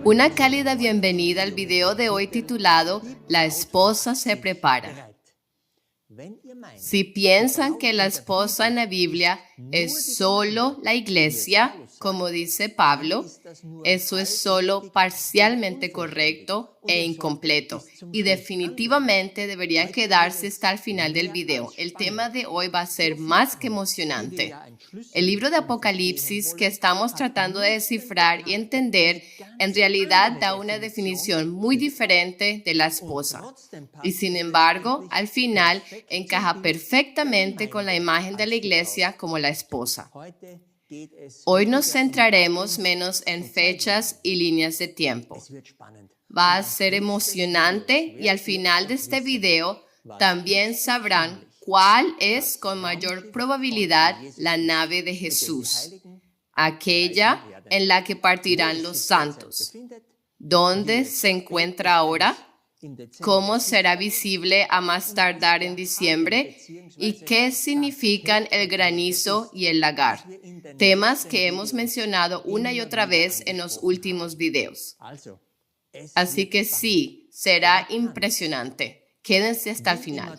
Una cálida bienvenida al video de hoy titulado La esposa se prepara. Si piensan que la esposa en la Biblia es solo la iglesia, como dice Pablo, eso es solo parcialmente correcto e incompleto y definitivamente deberían quedarse hasta el final del video. El tema de hoy va a ser más que emocionante. El libro de Apocalipsis que estamos tratando de descifrar y entender en realidad da una definición muy diferente de la esposa. Y sin embargo, al final encaja perfectamente con la imagen de la iglesia como la esposa. Hoy nos centraremos menos en fechas y líneas de tiempo. Va a ser emocionante y al final de este video también sabrán cuál es con mayor probabilidad la nave de Jesús, aquella en la que partirán los santos. ¿Dónde se encuentra ahora? ¿Cómo será visible a más tardar en diciembre? ¿Y qué significan el granizo y el lagar? Temas que hemos mencionado una y otra vez en los últimos videos. Así que sí, será impresionante. Quédense hasta el final.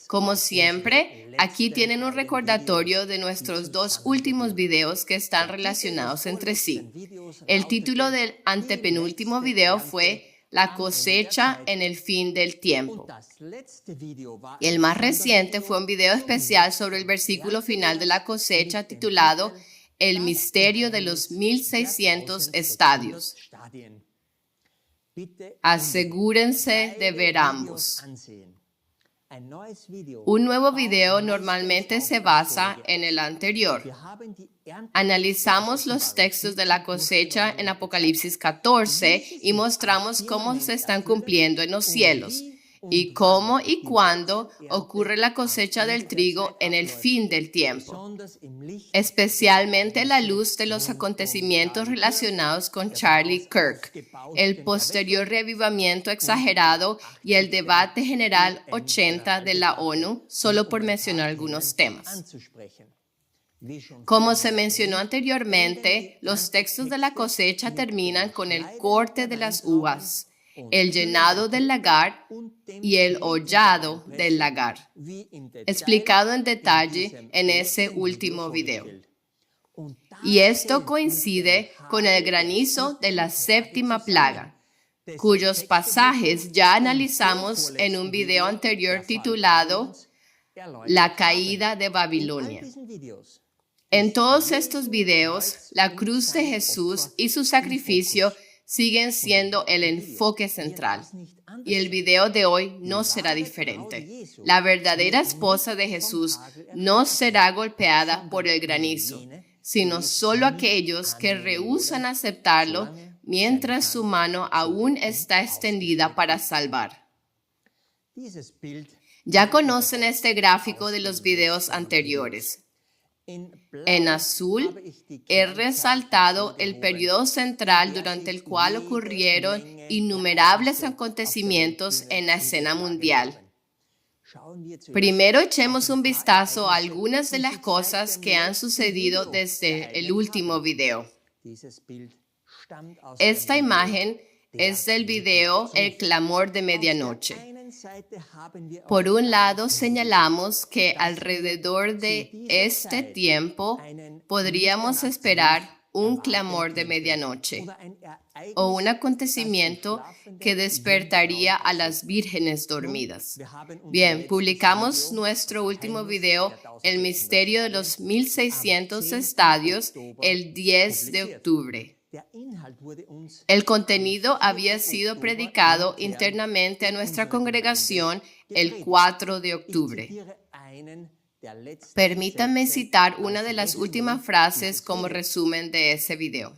Como siempre, aquí tienen un recordatorio de nuestros dos últimos videos que están relacionados entre sí. El título del antepenúltimo video fue La cosecha en el fin del tiempo. Y el más reciente fue un video especial sobre el versículo final de la cosecha titulado El misterio de los 1600 estadios. Asegúrense de ver ambos. Un nuevo video normalmente se basa en el anterior. Analizamos los textos de la cosecha en Apocalipsis 14 y mostramos cómo se están cumpliendo en los cielos y cómo y cuándo ocurre la cosecha del trigo en el fin del tiempo, especialmente la luz de los acontecimientos relacionados con Charlie Kirk, el posterior reavivamiento exagerado y el debate general 80 de la ONU, solo por mencionar algunos temas. Como se mencionó anteriormente, los textos de la cosecha terminan con el corte de las uvas, el llenado del lagar y el hollado del lagar, explicado en detalle en ese último video. Y esto coincide con el granizo de la séptima plaga, cuyos pasajes ya analizamos en un video anterior titulado La caída de Babilonia. En todos estos videos, la cruz de Jesús y su sacrificio siguen siendo el enfoque central. Y el video de hoy no será diferente. La verdadera esposa de Jesús no será golpeada por el granizo, sino solo aquellos que rehúsan aceptarlo mientras su mano aún está extendida para salvar. Ya conocen este gráfico de los videos anteriores. En azul he resaltado el periodo central durante el cual ocurrieron innumerables acontecimientos en la escena mundial. Primero echemos un vistazo a algunas de las cosas que han sucedido desde el último video. Esta imagen es del video El clamor de medianoche. Por un lado, señalamos que alrededor de este tiempo podríamos esperar un clamor de medianoche o un acontecimiento que despertaría a las vírgenes dormidas. Bien, publicamos nuestro último video, El misterio de los 1600 estadios, el 10 de octubre. El contenido había sido predicado internamente a nuestra congregación el 4 de octubre. Permítanme citar una de las últimas frases como resumen de ese video.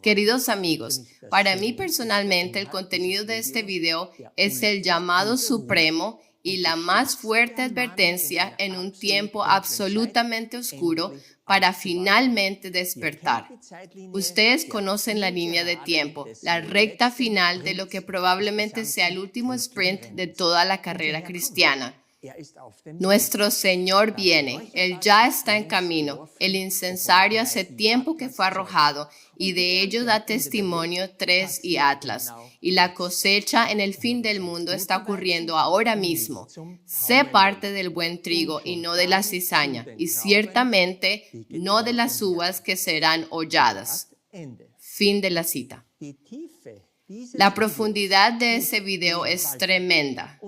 Queridos amigos, para mí personalmente el contenido de este video es el llamado supremo y la más fuerte advertencia en un tiempo absolutamente oscuro para finalmente despertar. Ustedes conocen la línea de tiempo, la recta final de lo que probablemente sea el último sprint de toda la carrera cristiana. Nuestro Señor viene, Él ya está en camino. El incensario hace tiempo que fue arrojado, y de ello da testimonio 3 y Atlas. Y la cosecha en el fin del mundo está ocurriendo ahora mismo. Sé parte del buen trigo y no de la cizaña, y ciertamente no de las uvas que serán holladas. Fin de la cita. La profundidad de ese video es tremenda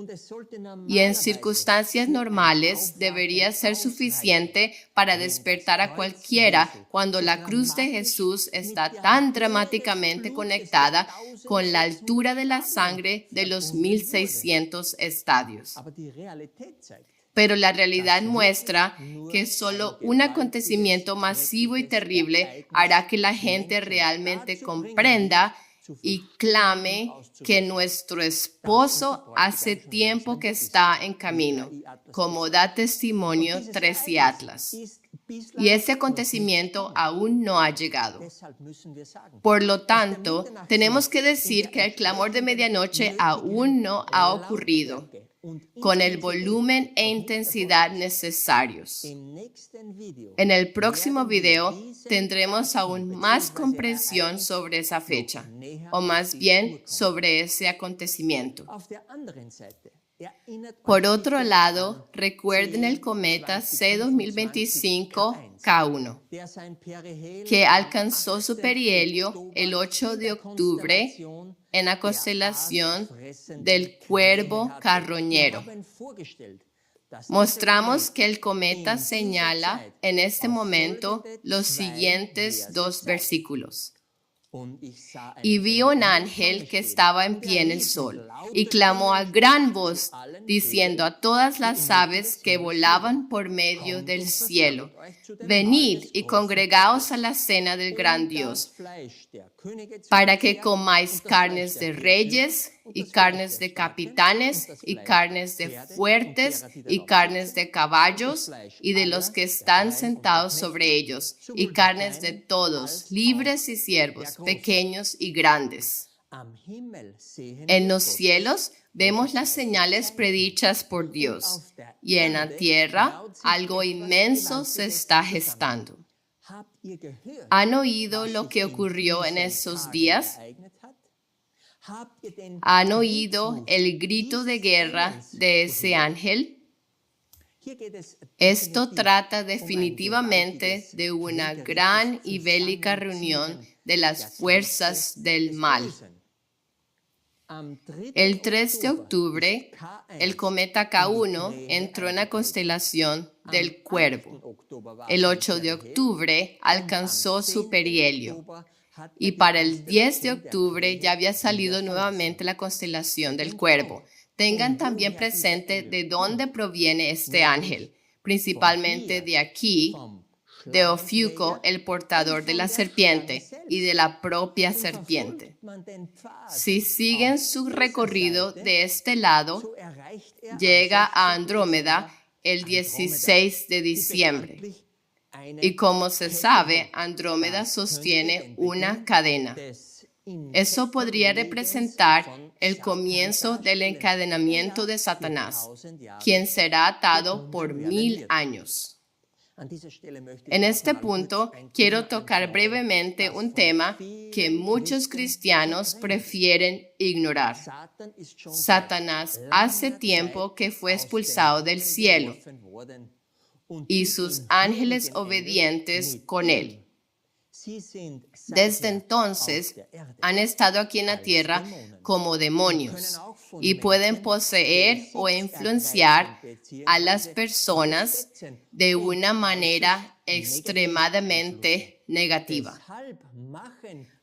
y en circunstancias normales debería ser suficiente para despertar a cualquiera cuando la cruz de Jesús está tan dramáticamente conectada con la altura de la sangre de los 1600 estadios. Pero la realidad muestra que solo un acontecimiento masivo y terrible hará que la gente realmente comprenda y clame que nuestro esposo hace tiempo que está en camino, como da testimonio 3 y Atlas. Y ese acontecimiento aún no ha llegado. Por lo tanto, tenemos que decir que el clamor de medianoche aún no ha ocurrido, con el volumen e intensidad necesarios. En el próximo video tendremos aún más comprensión sobre esa fecha, o más bien sobre ese acontecimiento. Por otro lado, recuerden el cometa C2025-K1, que alcanzó su perihelio el 8 de octubre en la constelación del Cuervo Carroñero. Mostramos que el cometa señala en este momento los siguientes 2 versículos. Y vi un ángel que estaba en pie en el sol, y clamó a gran voz, diciendo a todas las aves que volaban por medio del cielo: venid y congregaos a la cena del gran Dios, para que comáis carnes de reyes, y carnes de capitanes, y carnes de fuertes, y carnes de caballos, y de los que están sentados sobre ellos, y carnes de todos, libres y siervos, pequeños y grandes. En los cielos vemos las señales predichas por Dios, y en la tierra algo inmenso se está gestando. ¿Han oído lo que ocurrió en esos días? ¿Han oído el grito de guerra de ese ángel? Esto trata definitivamente de una gran y bélica reunión de las fuerzas del mal. El 3 de octubre, el cometa K1 entró en la constelación del Cuervo. El 8 de octubre alcanzó su perihelio. Y para el 10 de octubre ya había salido nuevamente la constelación del Cuervo. Tengan también presente de dónde proviene este ángel, principalmente de aquí, de Ofiuco, el portador de la serpiente, y de la propia serpiente. Si siguen su recorrido de este lado, llega a Andrómeda el 16 de diciembre. Y como se sabe, Andrómeda sostiene una cadena. Eso podría representar el comienzo del encadenamiento de Satanás, quien será atado por 1000 años. En este punto, quiero tocar brevemente un tema que muchos cristianos prefieren ignorar. Satanás hace tiempo que fue expulsado del cielo, y sus ángeles obedientes con él. Desde entonces han estado aquí en la tierra como demonios y pueden poseer o influenciar a las personas de una manera extremadamente negativa.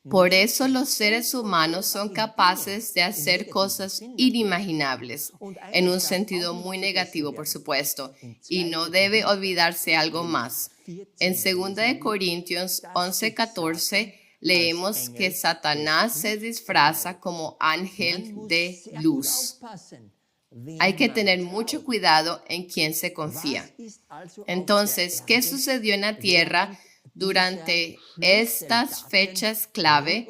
Por eso los seres humanos son capaces de hacer cosas inimaginables, en un sentido muy negativo, por supuesto, y no debe olvidarse algo más. En 2 Corintios 11:14 leemos que Satanás se disfraza como ángel de luz. Hay que tener mucho cuidado en quién se confía. Entonces, ¿qué sucedió en la tierra Durante estas fechas clave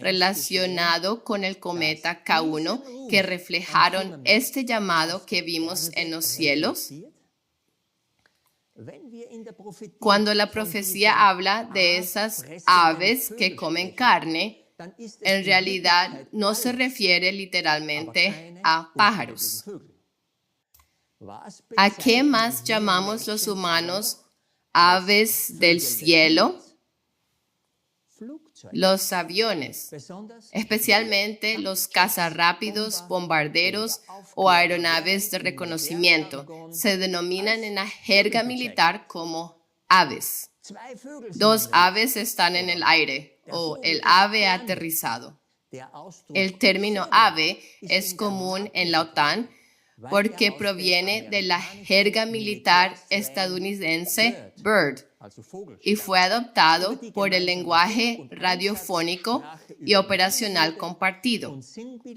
relacionado con el cometa K1 que reflejaron este llamado que vimos en los cielos. Cuando la profecía habla de esas aves que comen carne, en realidad no se refiere literalmente a pájaros. ¿A qué más llamamos los humanos aves del cielo? Los aviones, especialmente los cazarrápidos, bombarderos o aeronaves de reconocimiento, se denominan en la jerga militar como aves. Dos aves están en el aire o el ave ha aterrizado. El término ave es común en la OTAN porque proviene de la jerga militar estadounidense BIRD y fue adoptado por el lenguaje radiofónico y operacional compartido,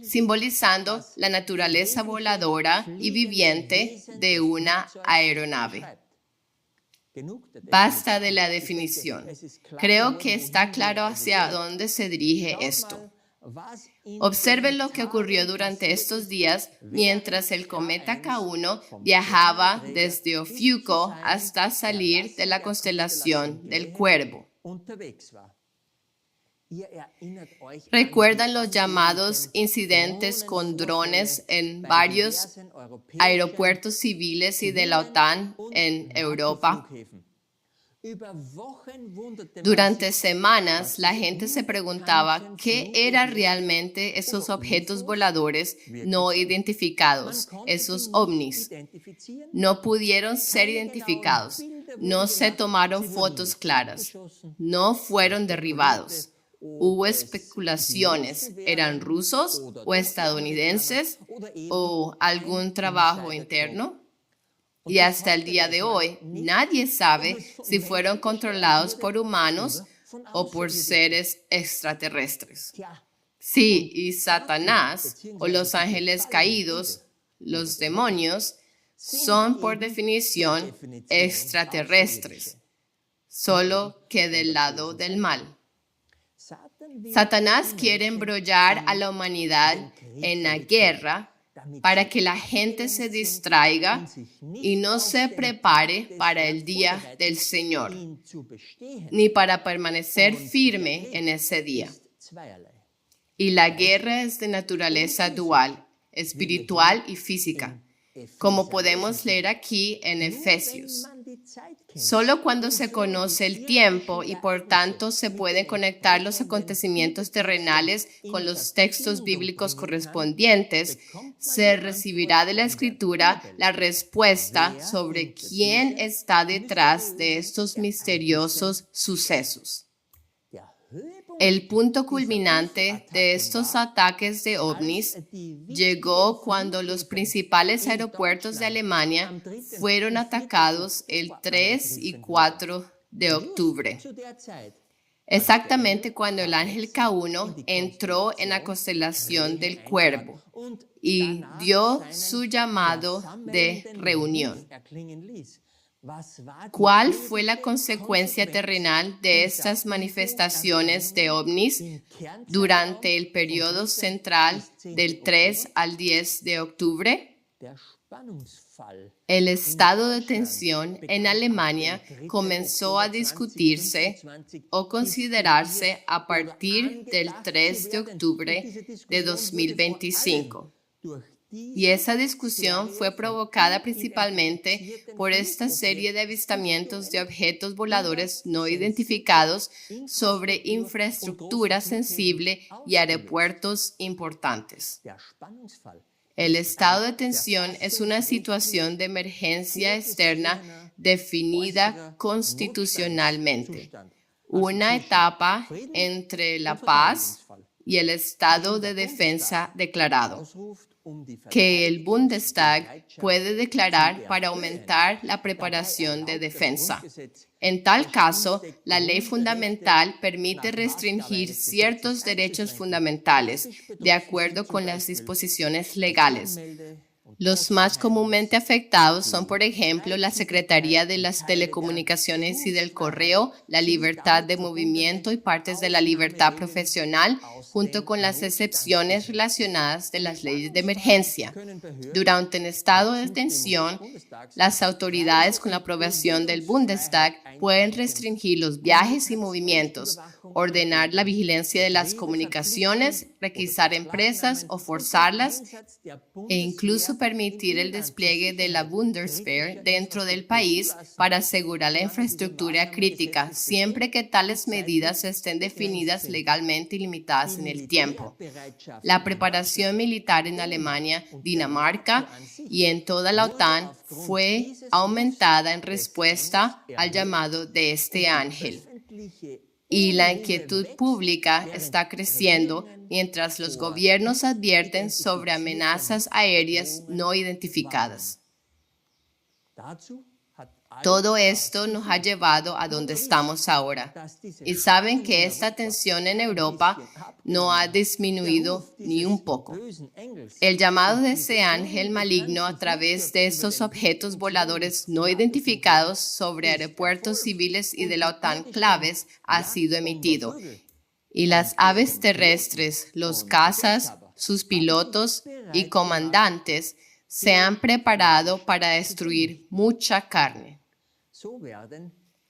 simbolizando la naturaleza voladora y viviente de una aeronave. Basta de la definición. Creo que está claro hacia dónde se dirige esto. Observen lo que ocurrió durante estos días mientras el cometa K1 viajaba desde Ofiuco hasta salir de la constelación del Cuervo. ¿Recuerdan los llamados incidentes con drones en varios aeropuertos civiles y de la OTAN en Europa? Durante semanas, la gente se preguntaba qué eran realmente esos objetos voladores no identificados, esos ovnis. No pudieron ser identificados, no se tomaron fotos claras, no fueron derribados. Hubo especulaciones, ¿eran rusos o estadounidenses o algún trabajo interno? Y hasta el día de hoy, nadie sabe si fueron controlados por humanos o por seres extraterrestres. Sí, y Satanás o los ángeles caídos, los demonios, son por definición extraterrestres, solo que del lado del mal. Satanás quiere embrollar a la humanidad en la guerra para que la gente se distraiga y no se prepare para el día del Señor, ni para permanecer firme en ese día. Y la guerra es de naturaleza dual, espiritual y física, como podemos leer aquí en Efesios. Solo cuando se conoce el tiempo y por tanto se pueden conectar los acontecimientos terrenales con los textos bíblicos correspondientes, se recibirá de la Escritura la respuesta sobre quién está detrás de estos misteriosos sucesos. El punto culminante de estos ataques de ovnis llegó cuando los principales aeropuertos de Alemania fueron atacados el 3 y 4 de octubre. Exactamente cuando el ángel K1 entró en la constelación del Cuervo y dio su llamado de reunión. ¿Cuál fue la consecuencia terrenal de estas manifestaciones de ovnis durante el periodo central del 3 al 10 de octubre? El estado de tensión en Alemania comenzó a discutirse o considerarse a partir del 3 de octubre de 2025. Y esa discusión fue provocada principalmente por esta serie de avistamientos de objetos voladores no identificados sobre infraestructura sensible y aeropuertos importantes. El estado de tensión es una situación de emergencia externa definida constitucionalmente, una etapa entre la paz y el estado de defensa declarado, que el Bundestag puede declarar para aumentar la preparación de defensa. En tal caso, la ley fundamental permite restringir ciertos derechos fundamentales de acuerdo con las disposiciones legales. Los más comúnmente afectados son, por ejemplo, la Secretaría de las Telecomunicaciones y del Correo, la libertad de movimiento y partes de la libertad profesional, junto con las excepciones relacionadas de las leyes de emergencia. Durante un estado de tensión, las autoridades, con la aprobación del Bundestag, pueden restringir los viajes y movimientos, ordenar la vigilancia de las comunicaciones, requisar empresas o forzarlas, e incluso permitir el despliegue de la Bundeswehr dentro del país para asegurar la infraestructura crítica, siempre que tales medidas estén definidas legalmente y limitadas en el tiempo. La preparación militar en Alemania, Dinamarca y en toda la OTAN fue aumentada en respuesta al llamado de este ángel. Y la inquietud pública está creciendo mientras los gobiernos advierten sobre amenazas aéreas no identificadas. Todo esto nos ha llevado a donde estamos ahora. Y saben que esta tensión en Europa no ha disminuido ni un poco. El llamado de ese ángel maligno a través de estos objetos voladores no identificados sobre aeropuertos civiles y de la OTAN claves ha sido emitido. Y las aves terrestres, los cazas, sus pilotos y comandantes se han preparado para destruir mucha carne.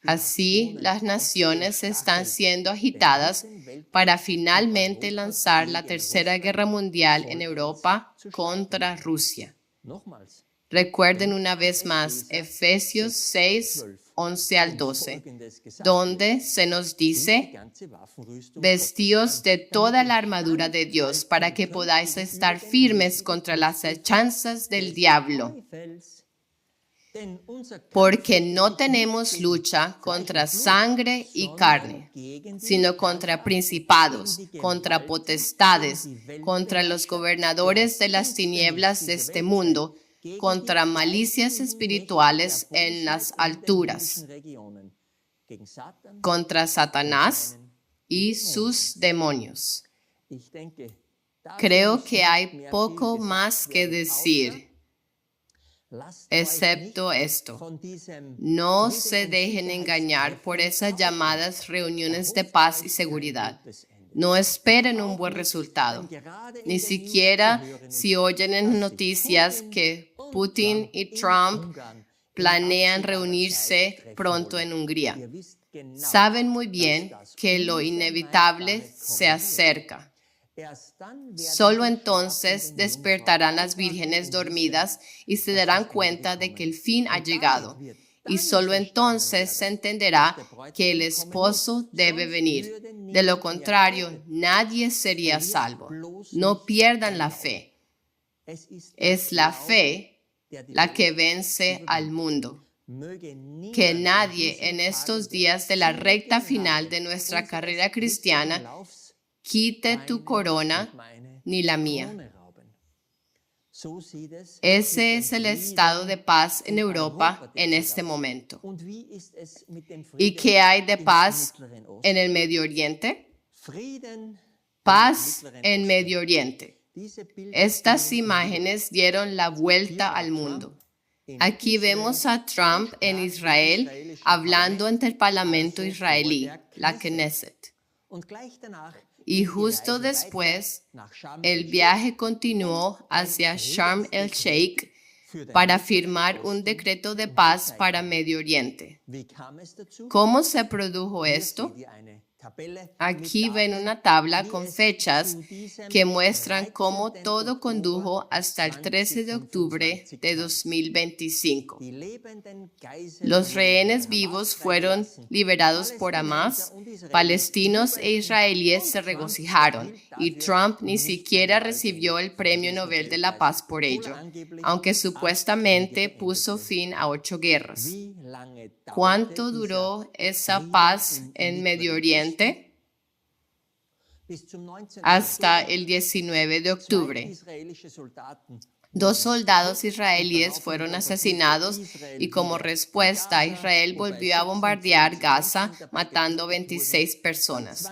Así, las naciones están siendo agitadas para finalmente lanzar la Tercera Guerra Mundial en Europa contra Rusia. Recuerden una vez más Efesios 6, 11 al 12, donde se nos dice: vestíos de toda la armadura de Dios para que podáis estar firmes contra las acechanzas del diablo. Porque no tenemos lucha contra sangre y carne, sino contra principados, contra potestades, contra los gobernadores de las tinieblas de este mundo, contra malicias espirituales en las alturas, contra Satanás y sus demonios. Creo que hay poco más que decir, excepto esto: no se dejen engañar por esas llamadas reuniones de paz y seguridad. No esperen un buen resultado, ni siquiera si oyen en noticias que Putin y Trump planean reunirse pronto en Hungría. Saben muy bien que lo inevitable se acerca. Solo entonces despertarán las vírgenes dormidas y se darán cuenta de que el fin ha llegado. Y solo entonces se entenderá que el esposo debe venir. De lo contrario, nadie sería salvo. No pierdan la fe. Es la fe la que vence al mundo. Que nadie en estos días de la recta final de nuestra carrera cristiana quite tu corona ni la mía. Ese es el estado de paz en Europa en este momento. ¿Y qué hay de paz en el Medio Oriente? Paz en Medio Oriente. Estas imágenes dieron la vuelta al mundo. Aquí vemos a Trump en Israel hablando ante el Parlamento israelí, la Knesset. Y justo después, el viaje continuó hacia Sharm el-Sheikh para firmar un decreto de paz para Medio Oriente. ¿Cómo se produjo esto? Aquí ven una tabla con fechas que muestran cómo todo condujo hasta el 13 de octubre de 2025. Los rehenes vivos fueron liberados por Hamas, palestinos e israelíes se regocijaron, y Trump ni siquiera recibió el Premio Nobel de la Paz por ello, aunque supuestamente puso fin a 8 guerras. ¿Cuánto duró esa paz en Medio Oriente? Hasta el 19 de octubre. 2 soldados israelíes fueron asesinados y como respuesta Israel volvió a bombardear Gaza, matando 26 personas.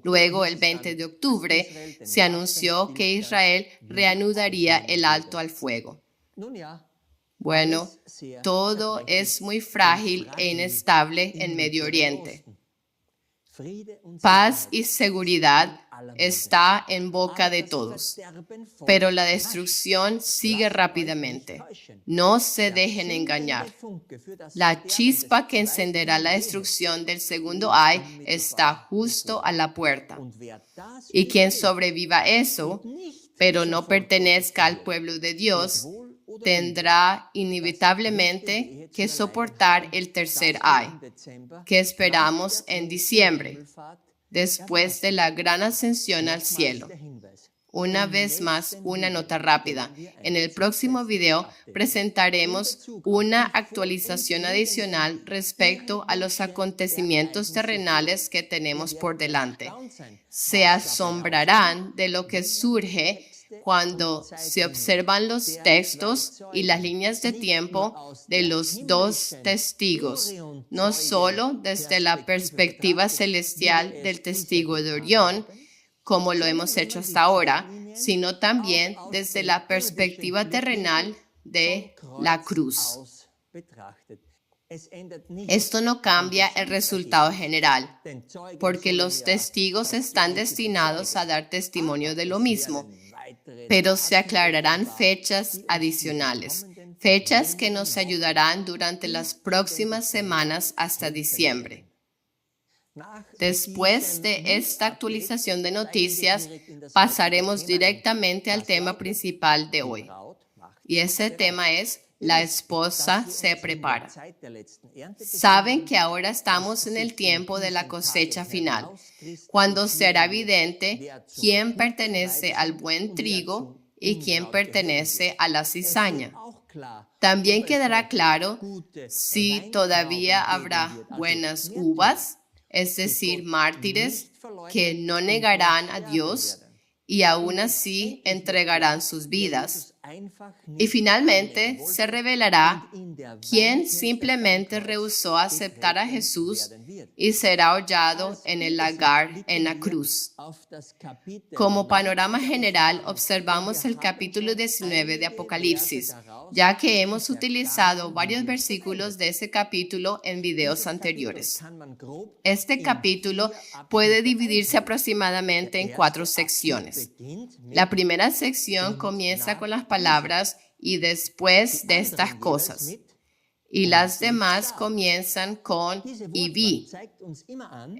Luego, el 20 de octubre, se anunció que Israel reanudaría el alto al fuego. Bueno, todo es muy frágil e inestable en Medio Oriente. Paz y seguridad está en boca de todos, pero la destrucción sigue rápidamente. No se dejen engañar. La chispa que encenderá la destrucción del segundo ay está justo a la puerta. Y quien sobreviva eso, pero no pertenezca al pueblo de Dios, tendrá inevitablemente que soportar el tercer ay, que esperamos en diciembre, después de la gran ascensión al cielo. Una vez más, una nota rápida. En el próximo video presentaremos una actualización adicional respecto a los acontecimientos terrenales que tenemos por delante. Se asombrarán de lo que surge cuando se observan los textos y las líneas de tiempo de los dos testigos, no solo desde la perspectiva celestial del testigo de Orión, como lo hemos hecho hasta ahora, sino también desde la perspectiva terrenal de la cruz. Esto no cambia el resultado general, porque los testigos están destinados a dar testimonio de lo mismo, pero se aclararán fechas adicionales, fechas que nos ayudarán durante las próximas semanas hasta diciembre. Después de esta actualización de noticias, pasaremos directamente al tema principal de hoy. Y ese tema es: la esposa se prepara. Saben que ahora estamos en el tiempo de la cosecha final, cuando será evidente quién pertenece al buen trigo y quién pertenece a la cizaña. También quedará claro si todavía habrá buenas uvas, es decir, mártires que no negarán a Dios y aún así entregarán sus vidas. Y finalmente se revelará quién simplemente rehusó aceptar a Jesús y será hollado en el lagar en la cruz. Como panorama general, observamos el capítulo 19 de Apocalipsis, ya que hemos utilizado varios versículos de ese capítulo en videos anteriores. Este capítulo puede dividirse aproximadamente en 4 secciones. La primera sección comienza con las palabras "y después de estas cosas", y las demás comienzan con "y vi".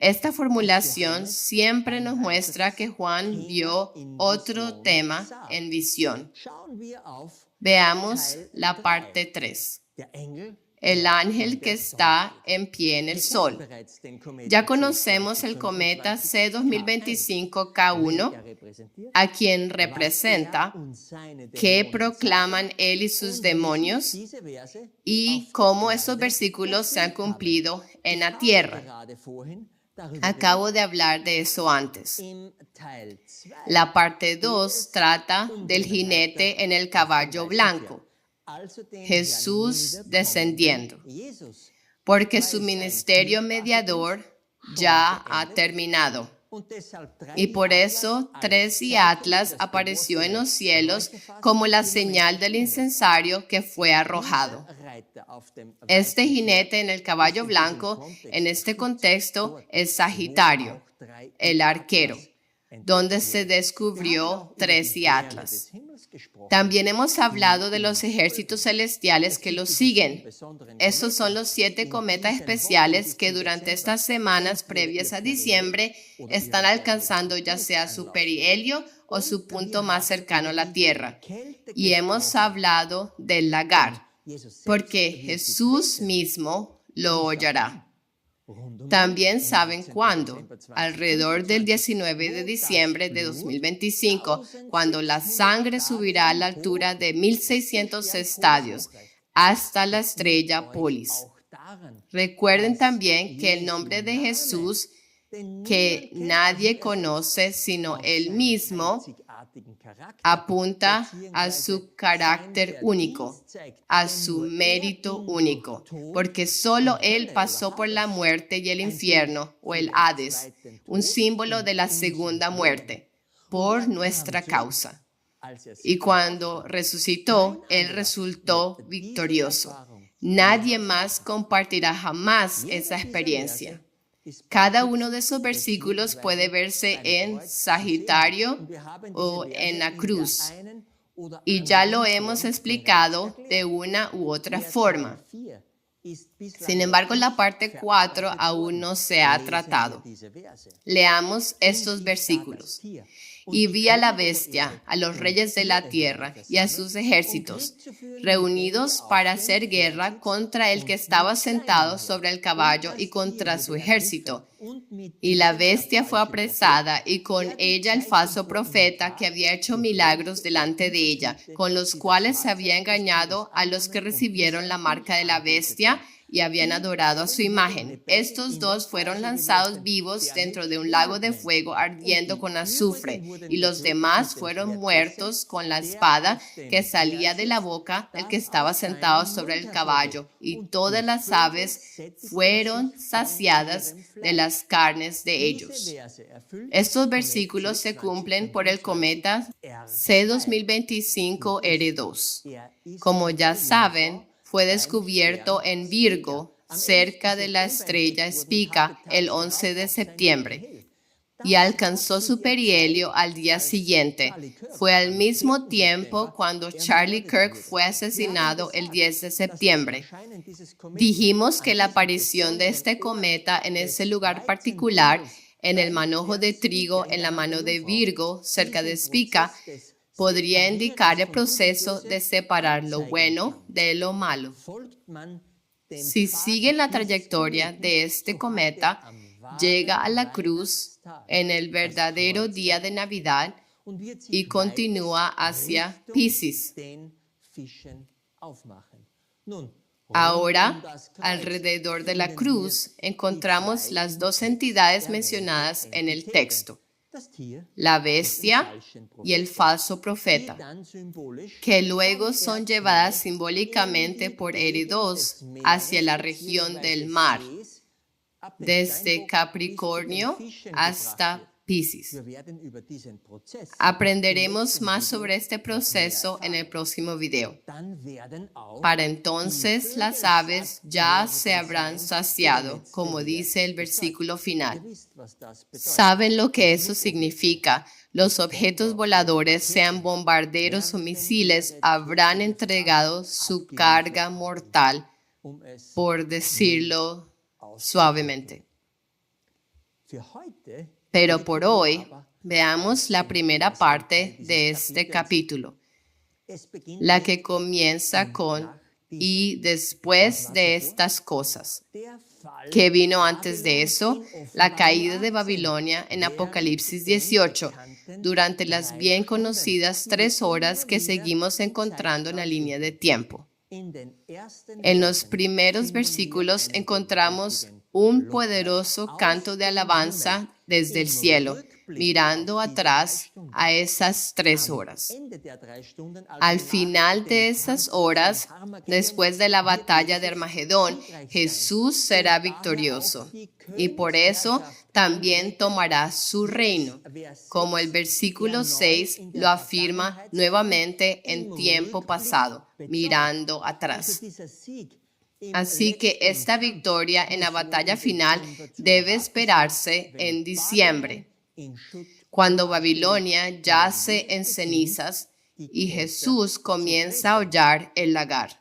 Esta formulación siempre nos muestra que Juan vio otro tema en visión. Veamos la parte 3. El ángel que está en pie en el sol. Ya conocemos el cometa C2025K1, a quien representa, qué proclaman él y sus demonios, y cómo estos versículos se han cumplido en la tierra. Acabo de hablar de eso antes. La parte 2 trata del jinete en el caballo blanco, Jesús descendiendo, porque su ministerio mediador ya ha terminado. Y por eso 3 y Atlas apareció en los cielos como la señal del incensario que fue arrojado. Este jinete en el caballo blanco, en este contexto, es Sagitario, el arquero, donde se descubrió 3 y Atlas. También hemos hablado de los ejércitos celestiales que los siguen. Esos son los 7 cometas especiales que durante estas semanas previas a diciembre están alcanzando ya sea su perihelio o su punto más cercano a la Tierra. Y hemos hablado del lagar, porque Jesús mismo lo hollará. También saben cuándo, alrededor del 19 de diciembre de 2025, cuando la sangre subirá a la altura de 1.600 estadios hasta la estrella Polis. Recuerden también que el nombre de Jesús, que nadie conoce sino Él mismo, apunta a su carácter único, a su mérito único, porque solo Él pasó por la muerte y el infierno o el Hades, un símbolo de la segunda muerte, por nuestra causa. Y cuando resucitó, Él resultó victorioso. Nadie más compartirá jamás esa experiencia. Cada uno de esos versículos puede verse en Sagitario o en la cruz. Y ya lo hemos explicado de una u otra forma. Sin embargo, la parte 4 aún no se ha tratado. Leamos estos versículos. Y vi a la bestia, a los reyes de la tierra y a sus ejércitos, reunidos para hacer guerra contra el que estaba sentado sobre el caballo y contra su ejército. Y la bestia fue apresada, y con ella el falso profeta que había hecho milagros delante de ella, con los cuales se había engañado a los que recibieron la marca de la bestia y habían adorado a su imagen. Estos dos fueron lanzados vivos dentro de un lago de fuego ardiendo con azufre, y los demás fueron muertos con la espada que salía de la boca del que estaba sentado sobre el caballo, y todas las aves fueron saciadas de las carnes de ellos. Estos versículos se cumplen por el cometa C2025R2. Como ya saben, fue descubierto en Virgo, cerca de la estrella Spica, el 11 de septiembre, y alcanzó su perihelio al día siguiente. Fue al mismo tiempo cuando Charlie Kirk fue asesinado el 10 de septiembre. Dijimos que la aparición de este cometa en ese lugar particular, en el manojo de trigo en la mano de Virgo, cerca de Spica, podría indicar el proceso de separar lo bueno de lo malo. Si siguen la trayectoria de este cometa, llega a la cruz en el verdadero día de Navidad y continúa hacia Piscis. Ahora, alrededor de la cruz, encontramos las dos entidades mencionadas en el texto: la bestia y el falso profeta, que luego son llevadas simbólicamente por R2 hacia la región del mar, desde Capricornio hasta Piscis. Aprenderemos más sobre este proceso en el próximo video. Para entonces las aves ya se habrán saciado, como dice el versículo final. ¿Saben lo que eso significa? Los objetos voladores, sean bombarderos o misiles, habrán entregado su carga mortal, por decirlo suavemente. Pero por hoy, veamos la primera parte de este capítulo, la que comienza con "y después de estas cosas". ¿Qué vino antes de eso? La caída de Babilonia en Apocalipsis 18, durante las bien conocidas 3 horas que seguimos encontrando en la línea de tiempo. En los primeros versículos encontramos un poderoso canto de alabanza desde el cielo, mirando atrás a esas 3 horas. Al final de esas horas, después de la batalla de Armagedón, Jesús será victorioso, y por eso también tomará su reino, como el versículo 6 lo afirma nuevamente en tiempo pasado, mirando atrás. Así que esta victoria en la batalla final debe esperarse en diciembre, cuando Babilonia yace en cenizas y Jesús comienza a hollar el lagar.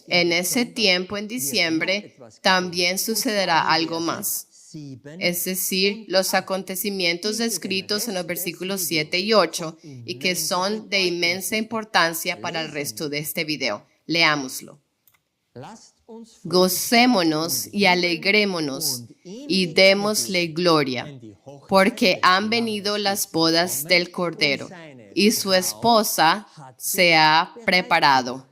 En ese tiempo, en diciembre, también sucederá algo más, es decir, los acontecimientos descritos en los versículos 7 y 8 y que son de inmensa importancia para el resto de este video. Leámoslo. Gocémonos y alegrémonos y démosle gloria, porque han venido las bodas del Cordero y su esposa se ha preparado.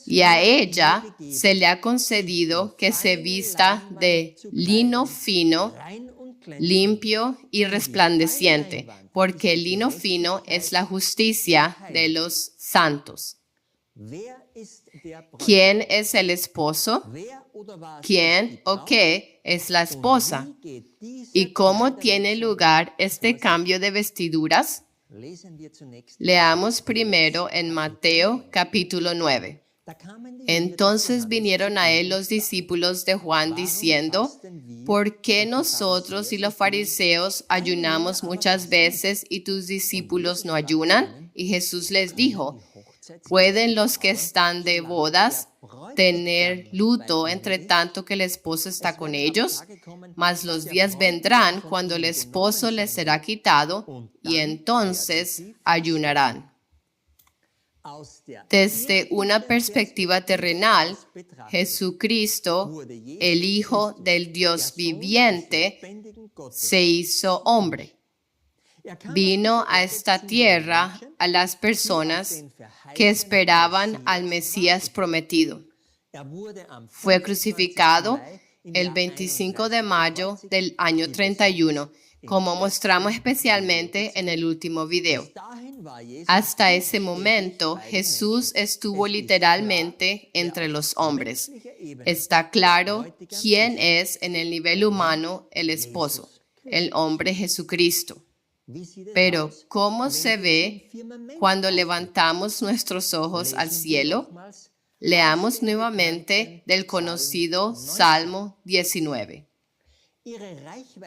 Y a ella se le ha concedido que se vista de lino fino, limpio y resplandeciente, porque el lino fino es la justicia de los santos. ¿Quién es el esposo? ¿Quién o qué es la esposa? ¿Y cómo tiene lugar este cambio de vestiduras? Leamos primero en Mateo capítulo 9. Entonces vinieron a él los discípulos de Juan diciendo, ¿por qué nosotros y los fariseos ayunamos muchas veces y tus discípulos no ayunan? Y Jesús les dijo, ¿pueden los que están de bodas tener luto entre tanto que el esposo está con ellos? Mas los días vendrán cuando el esposo les será quitado y entonces ayunarán. Desde una perspectiva terrenal, Jesucristo, el Hijo del Dios viviente, se hizo hombre. Vino a esta tierra a las personas que esperaban al Mesías prometido. Fue crucificado el 25 de mayo del año 31, como mostramos especialmente en el último video. Hasta ese momento, Jesús estuvo literalmente entre los hombres. Está claro quién es en el nivel humano el esposo, el hombre Jesucristo. Pero, ¿cómo se ve cuando levantamos nuestros ojos al cielo? Leamos nuevamente del conocido Salmo 19.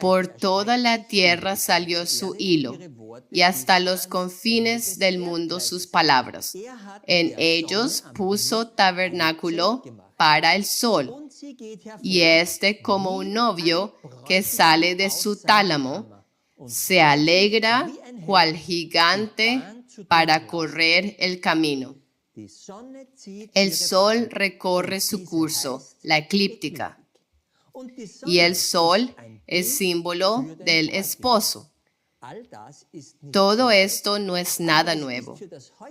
Por toda la tierra salió su hilo, y hasta los confines del mundo sus palabras. En ellos puso tabernáculo para el sol, y como un novio que sale de su tálamo, se alegra cual gigante para correr el camino. El sol recorre su curso, la eclíptica, y el sol es símbolo del esposo. Todo esto no es nada nuevo,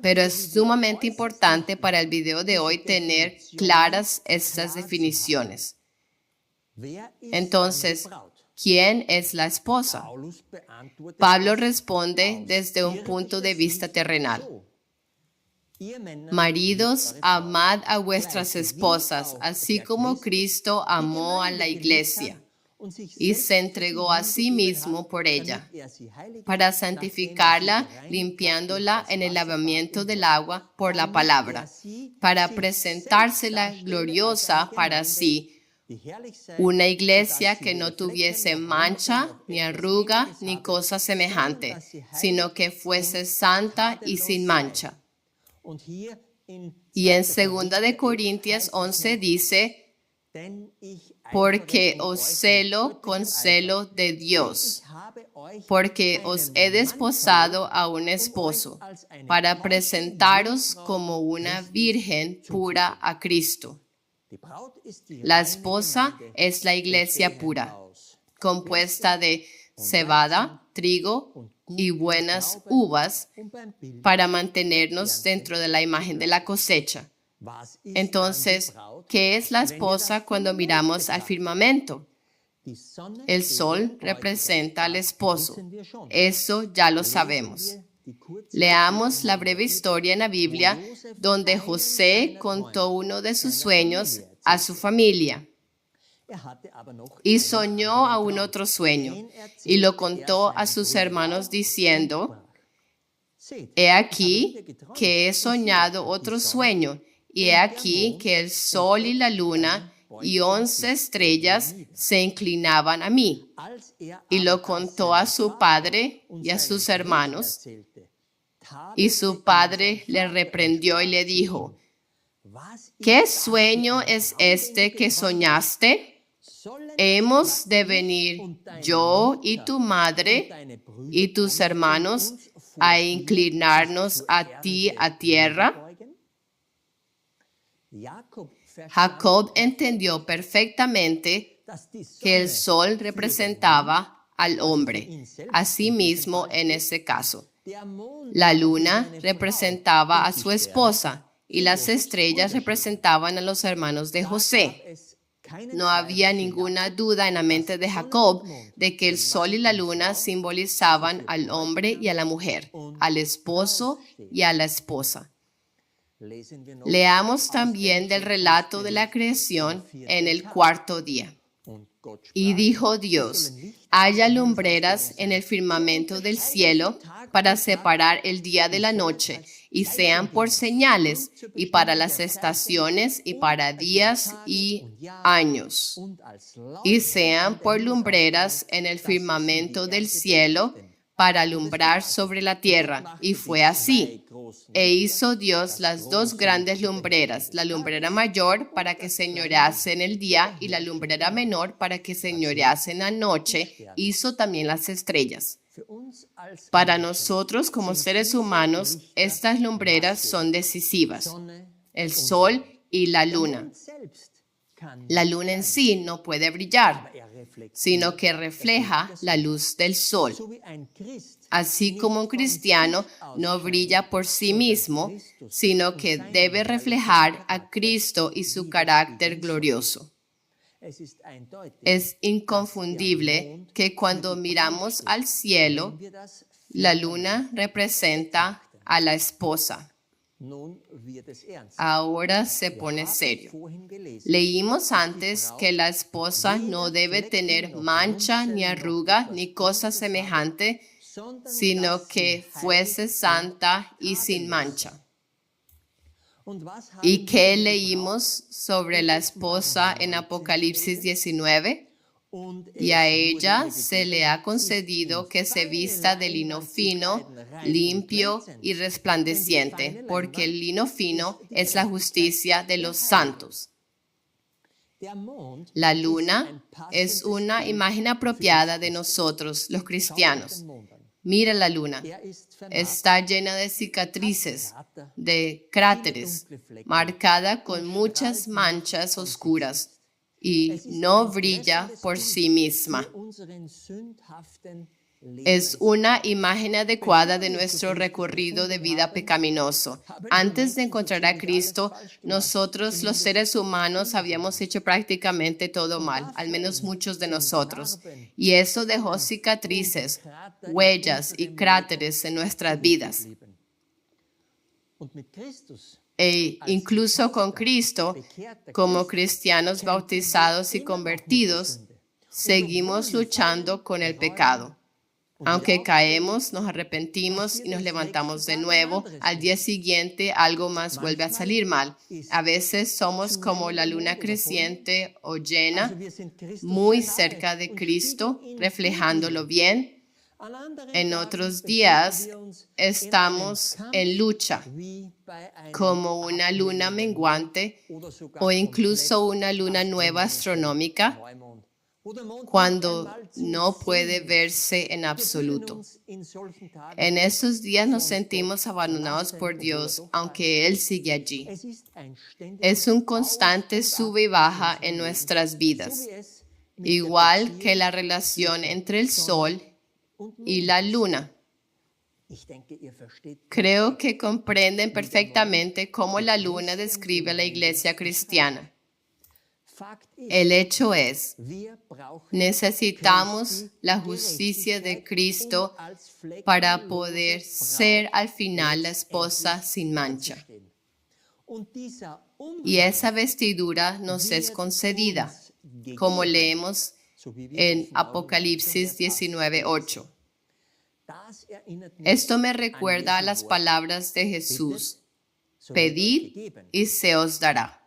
pero es sumamente importante para el video de hoy tener claras estas definiciones. Entonces, ¿quién es la esposa? Pablo responde desde un punto de vista terrenal. Maridos, amad a vuestras esposas, así como Cristo amó a la iglesia y se entregó a sí mismo por ella, para santificarla, limpiándola en el lavamiento del agua por la palabra, para presentársela gloriosa para sí, una iglesia que no tuviese mancha, ni arruga, ni cosa semejante, sino que fuese santa y sin mancha. Y en 2 de Corintios 11 dice, porque os celo con celo de Dios, porque os he desposado a un esposo, para presentaros como una virgen pura a Cristo. La esposa es la iglesia pura, compuesta de cebada, trigo y buenas uvas para mantenernos dentro de la imagen de la cosecha. Entonces, ¿qué es la esposa cuando miramos al firmamento? El sol representa al esposo. Eso ya lo sabemos. Leamos la breve historia en la Biblia donde José contó uno de sus sueños a su familia. Y soñó aún otro sueño, y lo contó a sus hermanos diciendo, he aquí que he soñado otro sueño, y he aquí que el sol y la luna y 11 estrellas se inclinaban a mí. Y lo contó a su padre y a sus hermanos. Y su padre le reprendió y le dijo, ¿qué sueño es este que soñaste? ¿Hemos de venir yo y tu madre y tus hermanos a inclinarnos a ti a tierra? Jacob entendió perfectamente que el sol representaba al hombre, asimismo en ese caso. La luna representaba a su esposa y las estrellas representaban a los hermanos de José. No había ninguna duda en la mente de Jacob de que el sol y la luna simbolizaban al hombre y a la mujer, al esposo y a la esposa. Leamos también del relato de la creación en el cuarto día. Y dijo Dios, haya lumbreras en el firmamento del cielo para separar el día de la noche, y sean por señales, y para las estaciones, y para días y años, y sean por lumbreras en el firmamento del cielo para alumbrar sobre la tierra. Y fue así. E hizo Dios las dos grandes lumbreras, la lumbrera mayor para que señorease en el día y la lumbrera menor para que señorease en la noche. Hizo también las estrellas. Para nosotros como seres humanos, estas lumbreras son decisivas. El sol y la luna. La luna en sí no puede brillar, sino que refleja la luz del sol. Así como un cristiano no brilla por sí mismo, sino que debe reflejar a Cristo y su carácter glorioso. Es inconfundible que cuando miramos al cielo, la luna representa a la esposa. Ahora se pone serio. Leímos antes que la esposa no debe tener mancha, ni arruga, ni cosa semejante, sino que fuese santa y sin mancha. ¿Y qué leímos sobre la esposa en Apocalipsis 19? Y a ella se le ha concedido que se vista de lino fino, limpio y resplandeciente, porque el lino fino es la justicia de los santos. La luna es una imagen apropiada de nosotros, los cristianos. Mira la luna. Está llena de cicatrices, de cráteres, marcada con muchas manchas oscuras, y no brilla por sí misma. Es una imagen adecuada de nuestro recorrido de vida pecaminoso. Antes de encontrar a Cristo, nosotros los seres humanos habíamos hecho prácticamente todo mal, al menos muchos de nosotros. Y eso dejó cicatrices, huellas y cráteres en nuestras vidas. E incluso con Cristo, como cristianos bautizados y convertidos, seguimos luchando con el pecado. Aunque caemos, nos arrepentimos y nos levantamos de nuevo, al día siguiente algo más vuelve a salir mal. A veces somos como la luna creciente o llena, muy cerca de Cristo, reflejándolo bien. En otros días estamos en lucha, como una luna menguante o incluso una luna nueva astronómica, cuando no puede verse en absoluto. En esos días nos sentimos abandonados por Dios, aunque Él sigue allí. Es un constante sube y baja en nuestras vidas, igual que la relación entre el sol y la luna. Creo que comprenden perfectamente cómo la luna describe a la iglesia cristiana. El hecho es, necesitamos la justicia de Cristo para poder ser al final la esposa sin mancha. Y esa vestidura nos es concedida, como leemos en Apocalipsis 19:8. Esto me recuerda a las palabras de Jesús: pedid y se os dará.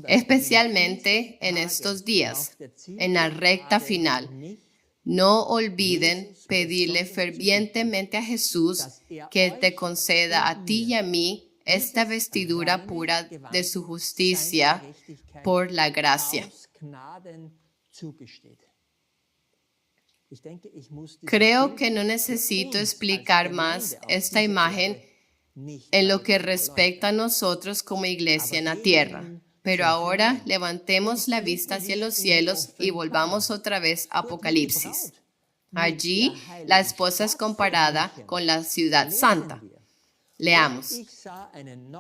Especialmente en estos días, en la recta final. No olviden pedirle fervientemente a Jesús que te conceda a ti y a mí esta vestidura pura de su justicia por la gracia. Creo que no necesito explicar más esta imagen en lo que respecta a nosotros como iglesia en la tierra. Pero ahora levantemos la vista hacia los cielos y volvamos otra vez a Apocalipsis. Allí la esposa es comparada con la ciudad santa. Leamos.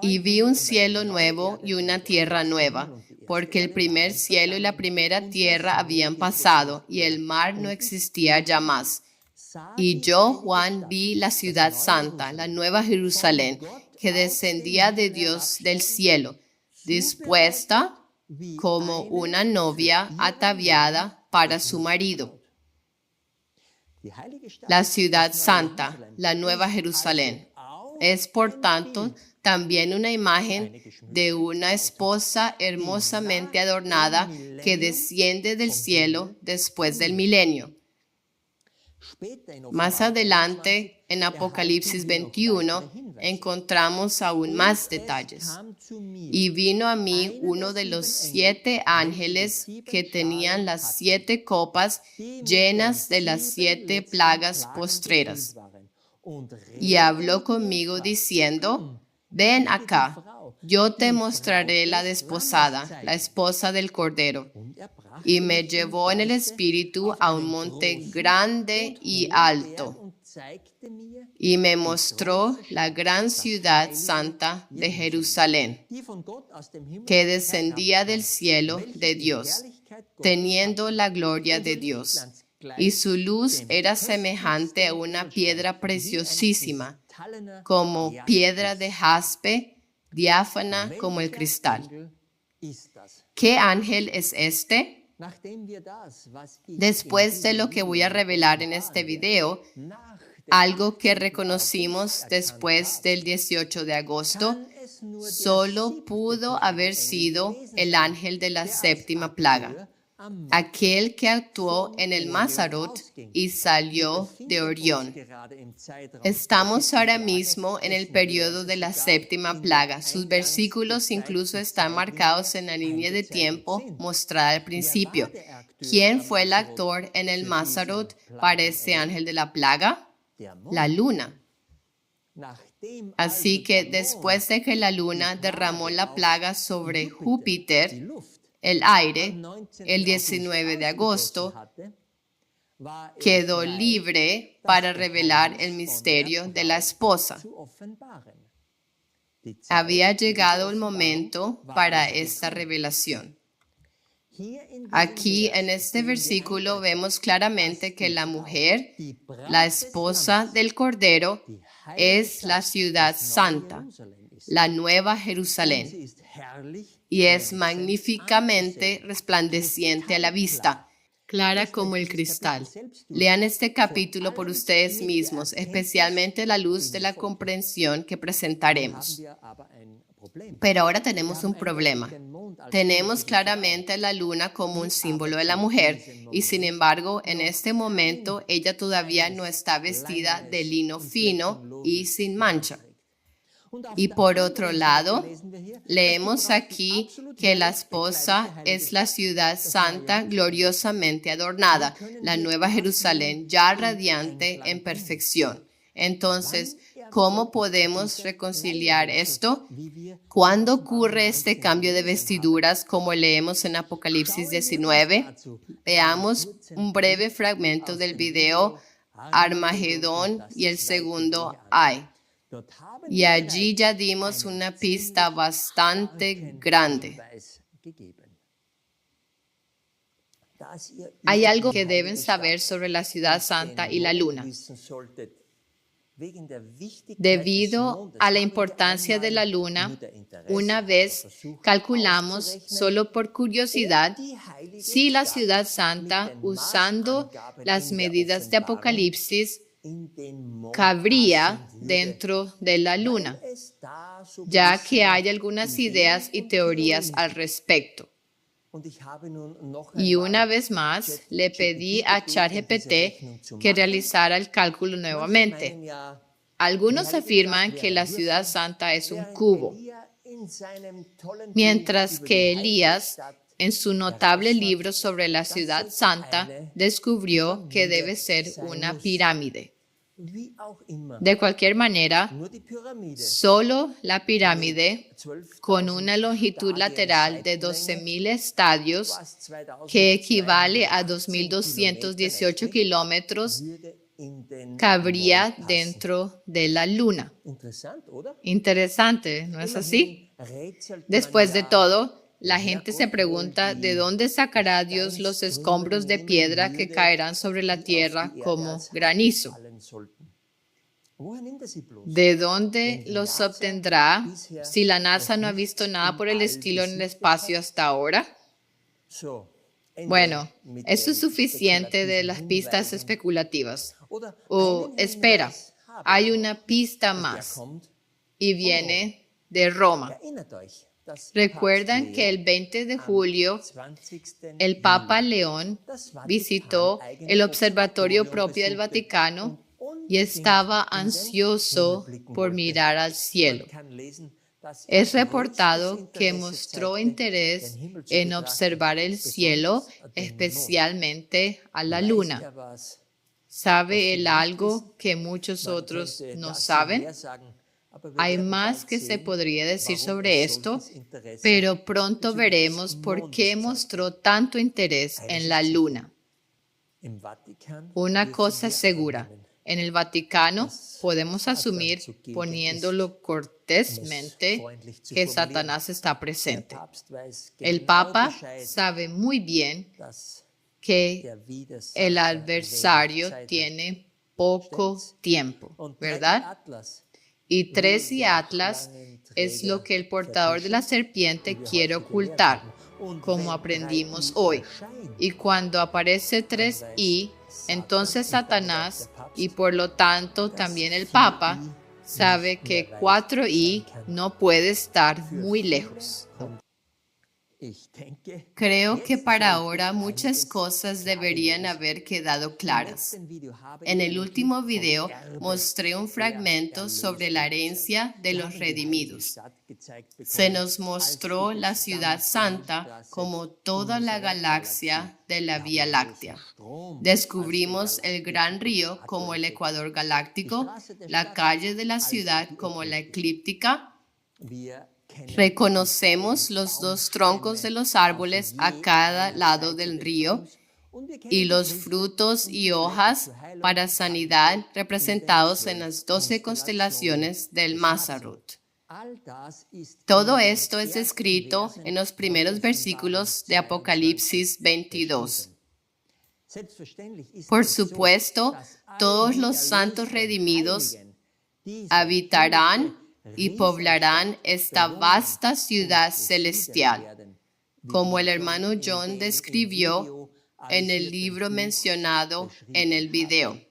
Y vi un cielo nuevo y una tierra nueva, porque el primer cielo y la primera tierra habían pasado, y el mar no existía ya más. Y yo, Juan, vi la ciudad santa, la nueva Jerusalén, que descendía de Dios del cielo, dispuesta como una novia ataviada para su marido. La ciudad santa, la Nueva Jerusalén, es por tanto también una imagen de una esposa hermosamente adornada que desciende del cielo después del milenio. Más adelante, en Apocalipsis 21, encontramos aún más detalles. Y vino a mí uno de los 7 ángeles que tenían las 7 copas llenas de las 7 plagas postreras. Y habló conmigo diciendo: ven acá, yo te mostraré la desposada, la esposa del Cordero. Y me llevó en el espíritu a un monte grande y alto, y me mostró la gran ciudad santa de Jerusalén, que descendía del cielo de Dios, teniendo la gloria de Dios. Y su luz era semejante a una piedra preciosísima, como piedra de jaspe, diáfana como el cristal. ¿Qué ángel es este? Después de lo que voy a revelar en este video, algo que reconocimos después del 18 de agosto, solo pudo haber sido el ángel de la 7ª plaga, aquel que actuó en el Mazarot y salió de Orión. Estamos ahora mismo en el periodo de la 7ª plaga. Sus versículos incluso están marcados en la línea de tiempo mostrada al principio. ¿Quién fue el actor en el Mazarot para ese ángel de la plaga? La luna. Así que después de que la luna derramó la plaga sobre Júpiter, el aire, el 19 de agosto, quedó libre para revelar el misterio de la esposa. Había llegado el momento para esta revelación. Aquí en este versículo vemos claramente que la mujer, la esposa del Cordero, es la ciudad santa, la Nueva Jerusalén, y es magníficamente resplandeciente a la vista, clara como el cristal. Lean este capítulo por ustedes mismos, especialmente a la luz de la comprensión que presentaremos. Pero ahora tenemos un problema. Tenemos claramente la luna como un símbolo de la mujer y sin embargo en este momento ella todavía no está vestida de lino fino y sin mancha. Y por otro lado, leemos aquí que la esposa es la ciudad santa gloriosamente adornada, la Nueva Jerusalén ya radiante en perfección. Entonces, ¿cómo podemos reconciliar esto? ¿Cuándo ocurre este cambio de vestiduras como leemos en Apocalipsis 19? Veamos un breve fragmento del video Armagedón y el segundo Ay. Y allí ya dimos una pista bastante grande. Hay algo que deben saber sobre la ciudad santa y la luna. Debido a la importancia de la luna, una vez calculamos, solo por curiosidad, si la ciudad santa, usando las medidas de Apocalipsis, cabría dentro de la luna, ya que hay algunas ideas y teorías al respecto. Y una vez más, le pedí a ChatGPT que realizara el cálculo nuevamente. Algunos afirman que la ciudad santa es un cubo, mientras que Elías, en su notable libro sobre la ciudad santa, descubrió que debe ser una pirámide. De cualquier manera, solo la pirámide, con una longitud lateral de 12,000 estadios, que equivale a 2,218 kilómetros, cabría dentro de la luna. Interesante, ¿no es así? Después de todo, la gente se pregunta de dónde sacará Dios los escombros de piedra que caerán sobre la tierra como granizo. ¿De dónde los obtendrá si la NASA no ha visto nada por el estilo en el espacio hasta ahora? Bueno, eso es suficiente de las pistas especulativas. Espera, hay una pista más y viene de Roma. ¿Recuerdan que el 20 de julio el Papa León visitó el observatorio propio del Vaticano y estaba ansioso por mirar al cielo? Es reportado que mostró interés en observar el cielo, especialmente a la luna. ¿Sabe él algo que muchos otros no saben? Hay más que se podría decir sobre esto, pero pronto veremos por qué mostró tanto interés en la luna. Una cosa es segura, en el Vaticano podemos asumir, poniéndolo cortésmente, que Satanás está presente. El Papa sabe muy bien que el adversario tiene poco tiempo, ¿verdad? Y 3 y Atlas es lo que el portador de la serpiente quiere ocultar, como aprendimos hoy. Y cuando aparece 3 y, entonces Satanás, y por lo tanto también el Papa, sabe que 4 y no puede estar muy lejos. Creo que para ahora muchas cosas deberían haber quedado claras. En el último video mostré un fragmento sobre la herencia de los redimidos. Se nos mostró la ciudad santa como toda la galaxia de la Vía Láctea. Descubrimos el gran río como el ecuador galáctico, la calle de la ciudad como la eclíptica. Reconocemos los 2 troncos de los árboles a cada lado del río y los frutos y hojas para sanidad representados en las 12 constelaciones del Mazarut. Todo esto es escrito en los primeros versículos de Apocalipsis 22. Por supuesto, todos los santos redimidos habitarán y poblarán esta vasta ciudad celestial, como el hermano John describió en el libro mencionado en el video.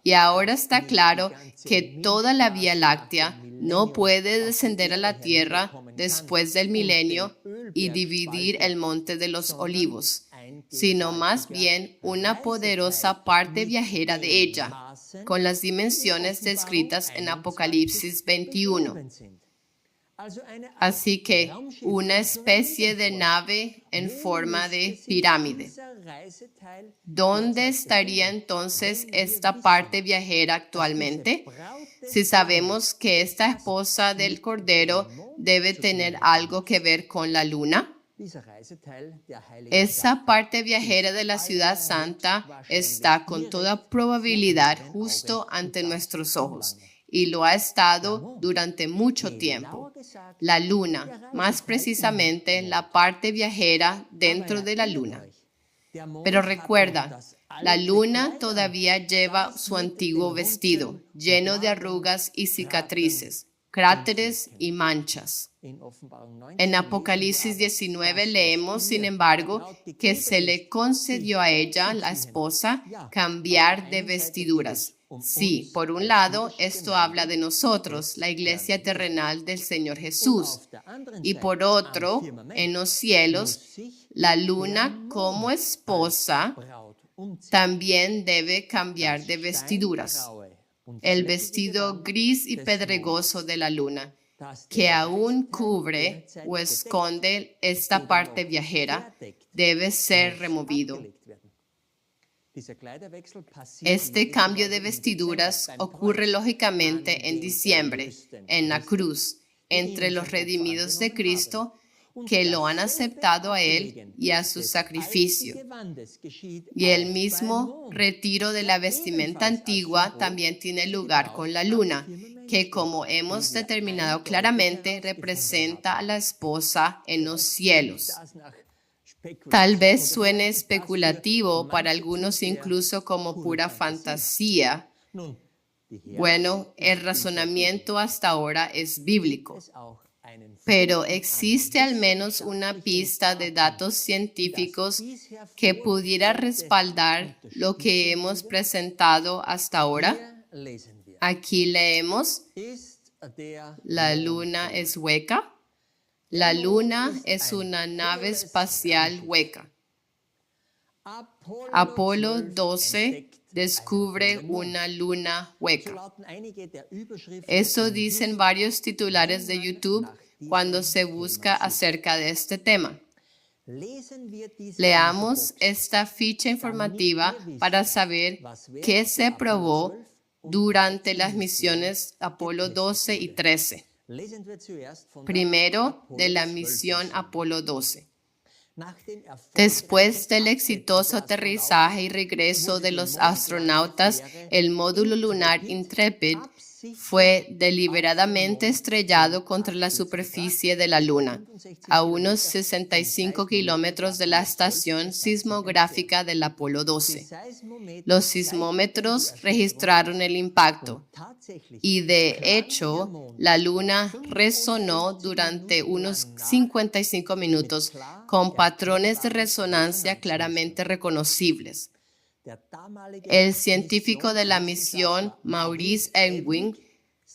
Y ahora está claro que toda la Vía Láctea no puede descender a la tierra después del milenio y dividir el monte de los olivos, sino más bien una poderosa parte viajera de ella, con las dimensiones descritas en Apocalipsis 21. Así que una especie de nave en forma de pirámide. ¿Dónde estaría entonces esta parte viajera actualmente? Si sabemos que esta esposa del Cordero debe tener algo que ver con la luna. Esa parte viajera de la ciudad santa está con toda probabilidad justo ante nuestros ojos y lo ha estado durante mucho tiempo. La luna, más precisamente la parte viajera dentro de la luna. Pero recuerda, la luna todavía lleva su antiguo vestido, lleno de arrugas y cicatrices, cráteres y manchas. En Apocalipsis 19 leemos, sin embargo, que se le concedió a ella, la esposa, cambiar de vestiduras. Sí, por un lado, esto habla de nosotros, la iglesia terrenal del Señor Jesús. Y por otro, en los cielos, la luna como esposa también debe cambiar de vestiduras. El vestido gris y pedregoso de la luna, que aún cubre o esconde esta parte viajera, debe ser removido. Este cambio de vestiduras ocurre lógicamente en diciembre, en la cruz, entre los redimidos de Cristo que lo han aceptado a Él y a su sacrificio. Y el mismo retiro de la vestimenta antigua también tiene lugar con la luna, que como hemos determinado claramente representa a la esposa en los cielos. Tal vez suene especulativo para algunos, incluso como pura fantasía, Bueno, el razonamiento hasta ahora es bíblico, pero existe al menos una pista de datos científicos que pudiera respaldar lo que hemos presentado hasta ahora. Aquí leemos, la luna es hueca. La luna es una nave espacial hueca. Apolo 12 descubre una luna hueca. Eso dicen varios titulares de YouTube cuando se busca acerca de este tema. Leamos esta ficha informativa para saber qué se probó durante las misiones Apolo 12 y 13. Primero, de la misión Apolo 12. Después del exitoso aterrizaje y regreso de los astronautas, el módulo lunar Intrepid fue deliberadamente estrellado contra la superficie de la Luna, a unos 65 kilómetros de la estación sismográfica del Apolo 12. Los sismómetros registraron el impacto y, de hecho, la Luna resonó durante unos 55 minutos con patrones de resonancia claramente reconocibles. El científico de la misión, Maurice Ewing,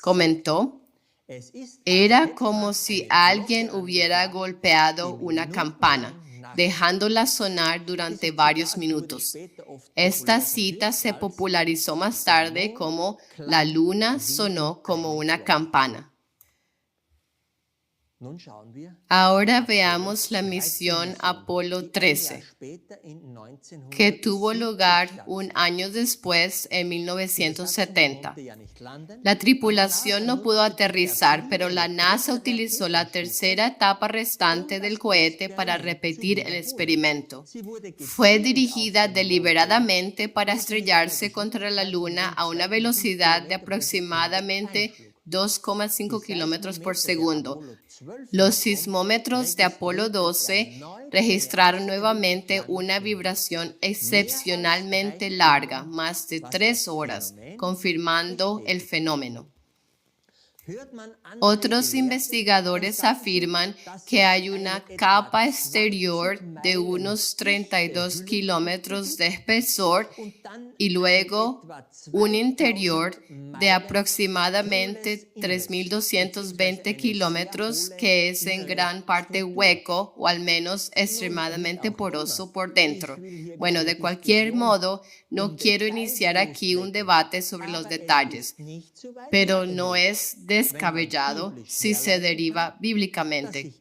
comentó, era como si alguien hubiera golpeado una campana, dejándola sonar durante varios minutos. Esta cita se popularizó más tarde como la luna sonó como una campana. Ahora veamos la misión Apolo 13, que tuvo lugar un año después, en 1970. La tripulación no pudo aterrizar, pero la NASA utilizó la tercera etapa restante del cohete para repetir el experimento. Fue dirigida deliberadamente para estrellarse contra la Luna a una velocidad de aproximadamente 2,5 kilómetros por segundo. Los sismómetros de Apolo 12 registraron nuevamente una vibración excepcionalmente larga, más de 3 horas, confirmando el fenómeno. Otros investigadores afirman que hay una capa exterior de unos 32 kilómetros de espesor y luego un interior de aproximadamente 3.220 kilómetros que es en gran parte hueco o al menos extremadamente poroso por dentro. Bueno, de cualquier modo, no quiero iniciar aquí un debate sobre los detalles, pero no es descabellado si se deriva bíblicamente.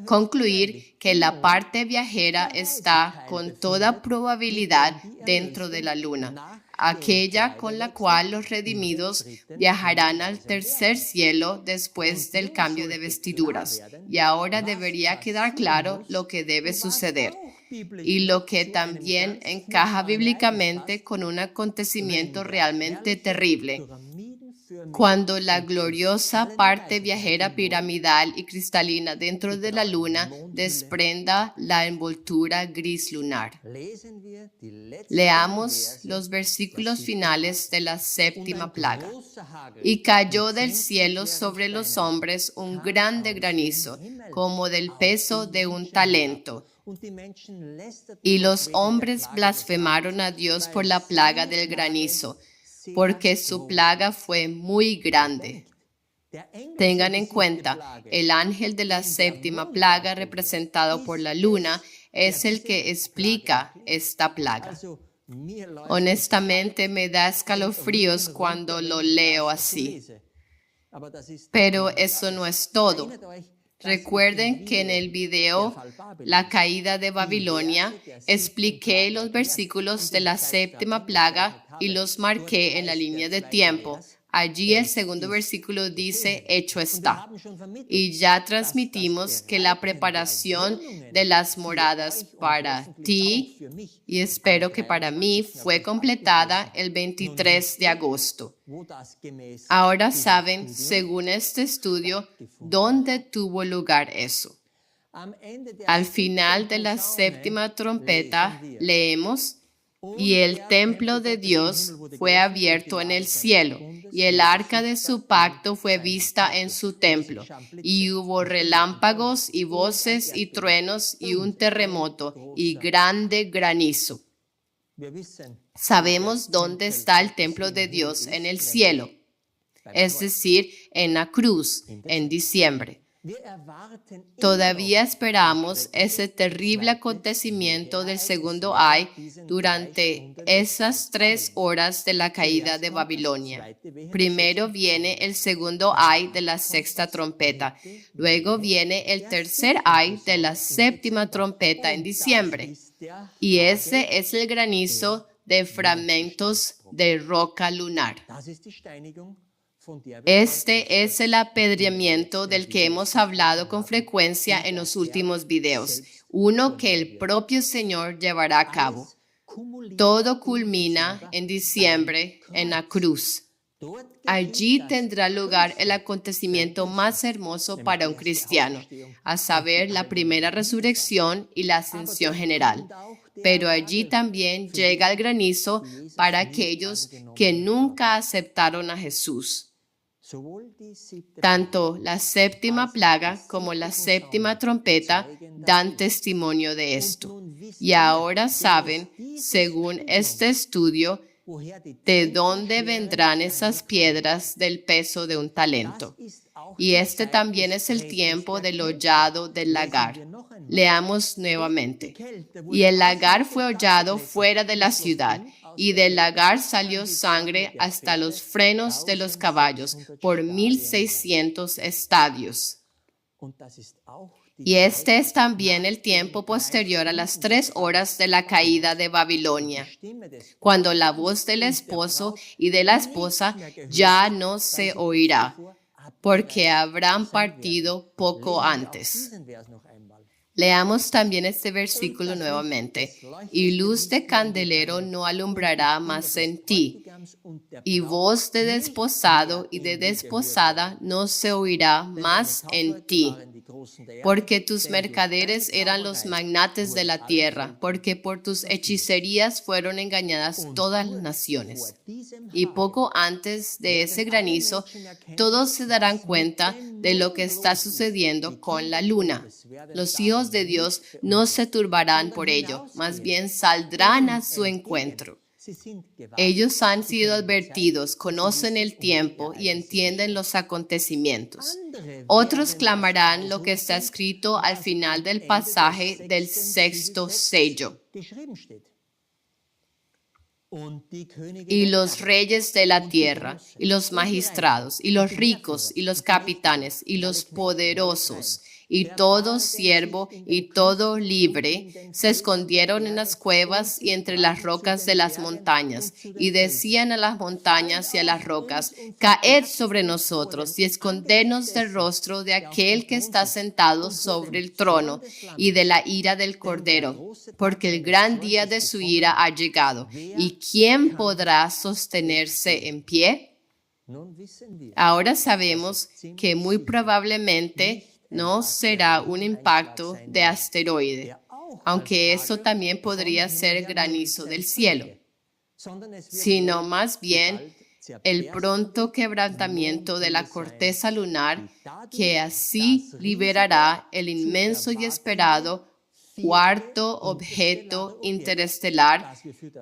Concluir que la parte viajera está con toda probabilidad dentro de la luna, aquella con la cual los redimidos viajarán al tercer cielo después del cambio de vestiduras. Y ahora debería quedar claro lo que debe suceder y lo que también encaja bíblicamente con un acontecimiento realmente terrible. Cuando la gloriosa parte viajera piramidal y cristalina dentro de la luna desprenda la envoltura gris lunar. Leamos los versículos finales de la séptima plaga. Y cayó del cielo sobre los hombres un grande granizo, como del peso de un talento. Y los hombres blasfemaron a Dios por la plaga del granizo, porque su plaga fue muy grande. Tengan en cuenta, el ángel de la séptima plaga, representado por la luna, es el que explica esta plaga. Honestamente, me da escalofríos cuando lo leo así. Pero eso no es todo. Recuerden que en el video La caída de Babilonia expliqué los versículos de la séptima plaga y los marqué en la línea de tiempo. Allí el segundo versículo dice, hecho está. Y ya transmitimos que la preparación de las moradas para ti, y espero que para mí, fue completada el 23 de agosto. Ahora saben, según este estudio, dónde tuvo lugar eso. Al final de la séptima trompeta leemos, y el templo de Dios fue abierto en el cielo, y el arca de su pacto fue vista en su templo, y hubo relámpagos y voces y truenos y un terremoto y grande granizo. Sabemos dónde está el templo de Dios en el cielo, es decir, en la cruz, en diciembre. Todavía esperamos ese terrible acontecimiento del segundo ay durante esas 3 horas de la caída de Babilonia. Primero viene el segundo ay de la 6ª trompeta, luego viene el tercer ay de la 7ª trompeta en diciembre, y ese es el granizo de fragmentos de roca lunar. Este es el apedreamiento del que hemos hablado con frecuencia en los últimos videos, uno que el propio Señor llevará a cabo. Todo culmina en diciembre en la cruz. Allí tendrá lugar el acontecimiento más hermoso para un cristiano, a saber, la primera resurrección y la ascensión general. Pero allí también llega el granizo para aquellos que nunca aceptaron a Jesús. Tanto la 7ª plaga como la 7ª trompeta dan testimonio de esto. Y ahora saben, según este estudio, de dónde vendrán esas piedras del peso de un talento. Y este también es el tiempo del hollado del lagar. Leamos nuevamente. Y el lagar fue hollado fuera de la ciudad, y del lagar salió sangre hasta los frenos de los caballos por 1600 estadios. Y este es también el tiempo posterior a las 3 horas de la caída de Babilonia, cuando la voz del esposo y de la esposa ya no se oirá, porque habrán partido poco antes. Leamos también este versículo nuevamente. Y luz de candelero no alumbrará más en ti, y voz de desposado y de desposada no se oirá más en ti, porque tus mercaderes eran los magnates de la tierra, porque por tus hechicerías fueron engañadas todas las naciones. Y poco antes de ese granizo, todos se darán cuenta de lo que está sucediendo con la luna. Los hijos de Dios no se turbarán por ello, más bien saldrán a su encuentro. Ellos han sido advertidos, conocen el tiempo y entienden los acontecimientos. Otros clamarán lo que está escrito al final del pasaje del 6º sello. Y los reyes de la tierra, y los magistrados, y los ricos, y los capitanes, y los poderosos, y todo siervo y todo libre se escondieron en las cuevas y entre las rocas de las montañas, y decían a las montañas y a las rocas: caed sobre nosotros y escondernos del rostro de aquel que está sentado sobre el trono y de la ira del Cordero, porque el gran día de su ira ha llegado. ¿Y quién podrá sostenerse en pie? Ahora sabemos que muy probablemente no será un impacto de asteroide, aunque eso también podría ser granizo del cielo, sino más bien el pronto quebrantamiento de la corteza lunar, que así liberará el inmenso y esperado 4º objeto interestelar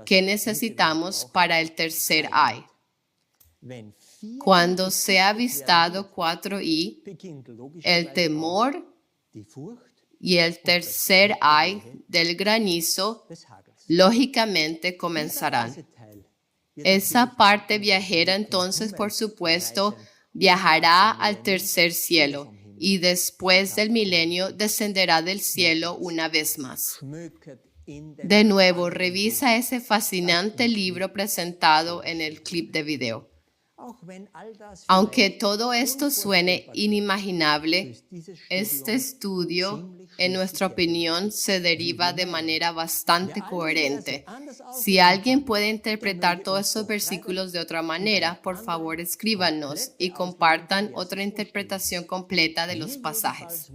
que necesitamos para el tercer ay. Cuando se ha avistado 4i, el temor y el tercer ay del granizo lógicamente comenzarán. Esa parte viajera entonces, por supuesto, viajará al tercer cielo y después del milenio descenderá del cielo una vez más. De nuevo, revisa ese fascinante libro presentado en el clip de video. Aunque todo esto suene inimaginable, este estudio, en nuestra opinión, se deriva de manera bastante coherente. Si alguien puede interpretar todos estos versículos de otra manera, por favor escríbanos y compartan otra interpretación completa de los pasajes.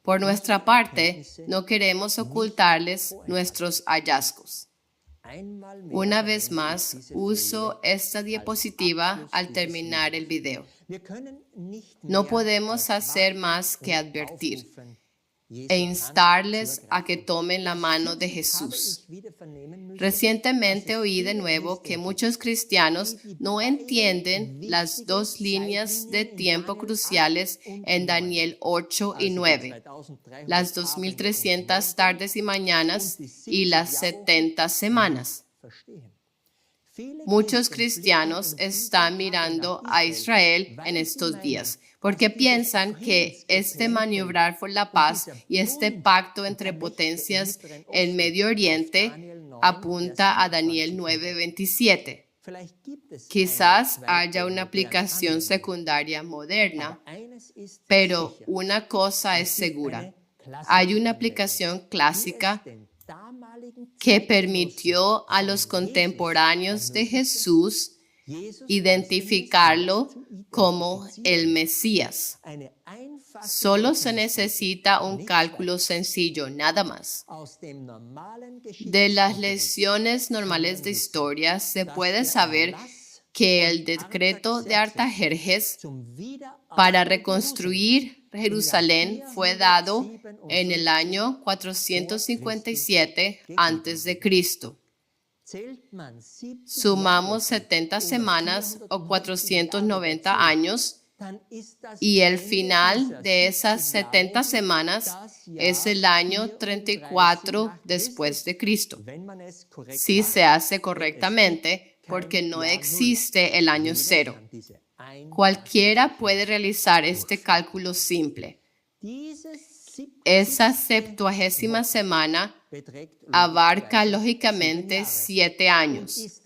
Por nuestra parte, no queremos ocultarles nuestros hallazgos. Una vez más, uso esta diapositiva al terminar el video. No podemos hacer más que advertir e instarles a que tomen la mano de Jesús. Recientemente oí de nuevo que muchos cristianos no entienden las dos líneas de tiempo cruciales en Daniel 8 y 9, las 2300 tardes y mañanas y las 70 semanas. Muchos cristianos están mirando a Israel en estos días porque piensan que este maniobrar por la paz y este pacto entre potencias en Medio Oriente apunta a Daniel 9:27. Quizás haya una aplicación secundaria moderna, pero una cosa es segura. Hay una aplicación clásica que permitió a los contemporáneos de Jesús identificarlo como el Mesías. Solo se necesita un cálculo sencillo, nada más. De las lecciones normales de historia se puede saber que el decreto de Artajerjes para reconstruir Jerusalén fue dado en el año 457 a.C. Sumamos 70 semanas o 490 años y el final de esas 70 semanas es el año 34 después de Cristo. Si se hace correctamente, porque no existe el año cero. Cualquiera puede realizar este cálculo simple. Esa 70ª semana abarca lógicamente 7 años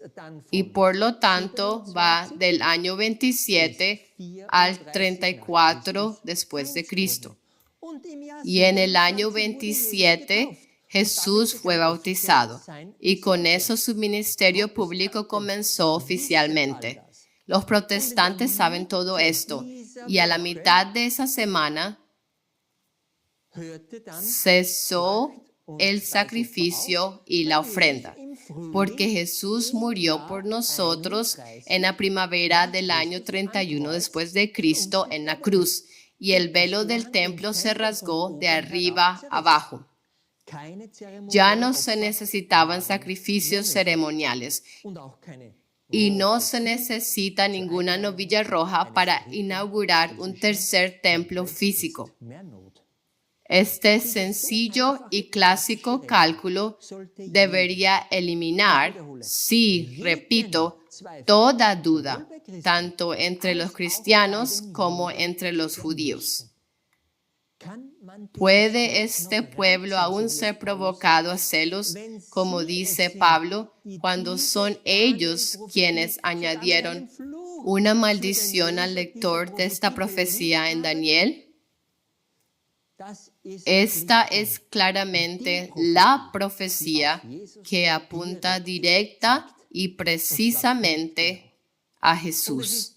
y por lo tanto va del año 27 al 34 después de Cristo. Y en el año 27 Jesús fue bautizado y con eso su ministerio público comenzó oficialmente. Los protestantes saben todo esto y a la mitad de esa semana cesó el sacrificio y la ofrenda, porque Jesús murió por nosotros en la primavera del año 31 después de Cristo en la cruz, y el velo del templo se rasgó de arriba abajo. Ya no se necesitaban sacrificios ceremoniales y no se necesita ninguna novilla roja para inaugurar un tercer templo físico. Este sencillo y clásico cálculo debería eliminar, sí, repito, toda duda, tanto entre los cristianos como entre los judíos. ¿Puede este pueblo aún ser provocado a celos, como dice Pablo, cuando son ellos quienes añadieron una maldición al lector de esta profecía en Daniel? Esta es claramente la profecía que apunta directa y precisamente a Jesús.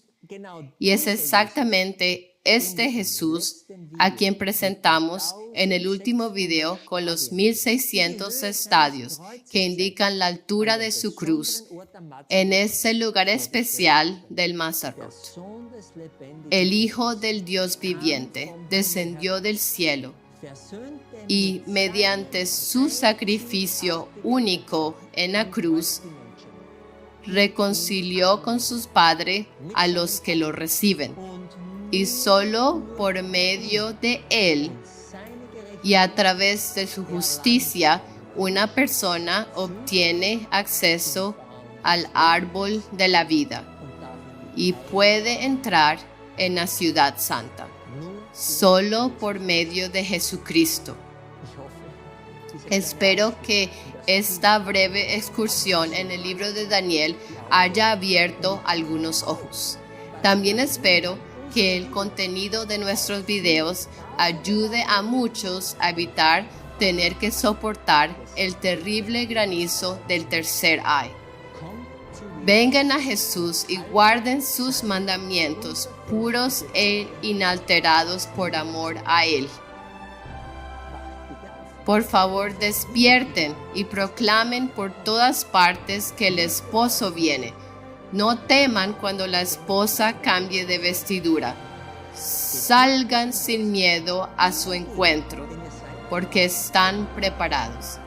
Y es exactamente este Jesús a quien presentamos en el último video con los 1600 estadios que indican la altura de su cruz en ese lugar especial del Mazarot. El Hijo del Dios viviente descendió del cielo y mediante su sacrificio único en la cruz reconcilió con su Padre a los que lo reciben. Y solo por medio de Él y a través de su justicia, una persona obtiene acceso al árbol de la vida y puede entrar en la ciudad santa, solo por medio de Jesucristo. Espero que esta breve excursión en el libro de Daniel haya abierto algunos ojos. También espero que el contenido de nuestros videos ayude a muchos a evitar tener que soportar el terrible granizo del tercer ay. Vengan a Jesús y guarden sus mandamientos puros e inalterados por amor a Él. Por favor, despierten y proclamen por todas partes que el esposo viene. No teman cuando la esposa cambie de vestidura. Salgan sin miedo a su encuentro, porque están preparados.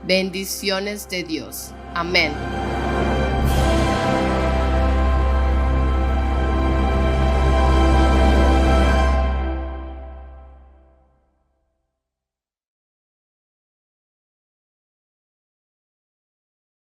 Bendiciones de Dios. Amén.